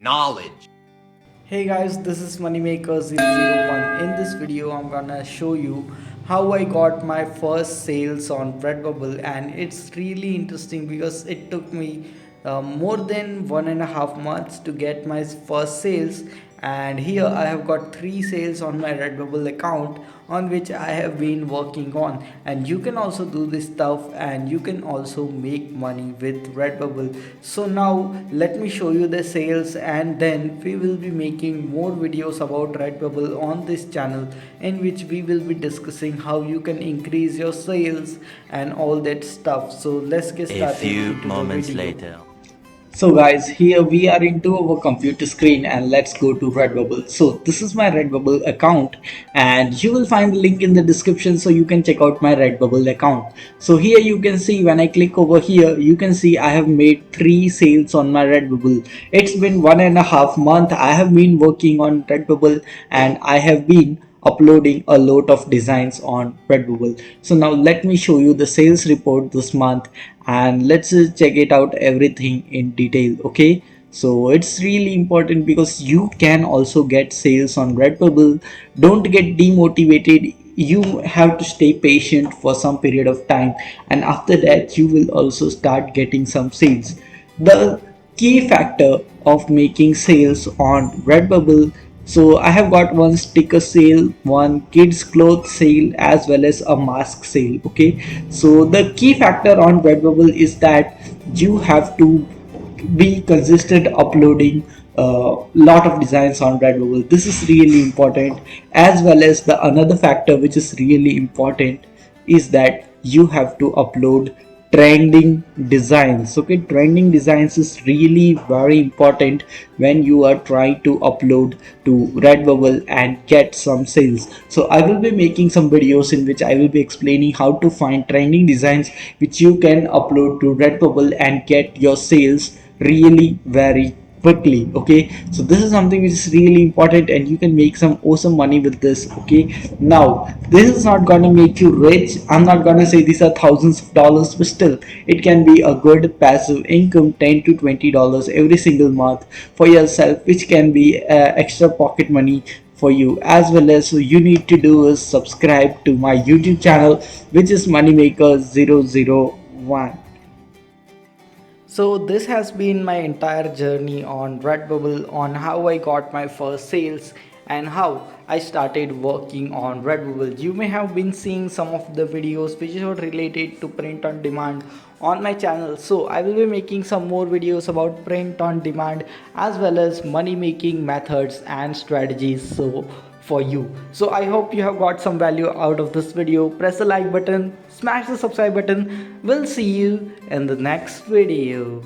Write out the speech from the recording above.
knowledge. Hey guys, this is Moneymaker001. In this video, I'm gonna show you how I got my first sales on Redbubble, and it's really interesting because it took me more than 1.5 months to get my first sales. And here I have got 3 sales on my Redbubble account on which I have been working on, and you can also do this stuff and you can also make money with Redbubble. So now let me show you the sales, and then we will be making more videos about Redbubble on this channel in which we will be discussing how you can increase your sales and all that stuff. So let's get A started few into the moments video. later. So guys, here we are into our computer screen and let's go to Redbubble. So this is my Redbubble account and you will find the link in the description so you can check out my Redbubble account. So here you can see when I click over here, you can see I have made 3 sales on my Redbubble. It's been 1.5 months I have been working on Redbubble and I have been uploading a lot of designs on Redbubble. So now let me show you the sales report this month and let's check it out everything in detail. Okay, so it's really important because you can also get sales on Redbubble. Don't get demotivated. You have to stay patient for some period of time and after that you will also start getting some sales. The key factor of making sales on Redbubble, so I have got one sticker sale, one kids clothes sale, as well as a mask sale. Okay, so the key factor on Redbubble is that you have to be consistent uploading a lot of designs on Redbubble. This is really important, as well as the another factor which is really important is that you have to upload trending designs. Okay, trending designs is really very important when you are trying to upload to Redbubble and get some sales. So I will be making some videos in which I will be explaining how to find trending designs which you can upload to Redbubble and get your sales really very quickly. Okay, so this is something which is really important and you can make some awesome money with this. Okay, now this is not gonna make you rich. I'm not gonna say these are thousands of dollars, but still it can be a good passive income, 10 to 20 dollars every single month for yourself, which can be extra pocket money for you. As well as you need to do is subscribe to my YouTube channel, which is Moneymaker001. So this has been my entire journey on Redbubble, on how I got my first sales and how I started working on Redbubble. You may have been seeing some of the videos which are related to print on demand on my channel. So I will be making some more videos about print on demand as well as money making methods and strategies. So for you. So I hope you have got some value out of this video. Press the like button, smash the subscribe button. We'll see you in the next video.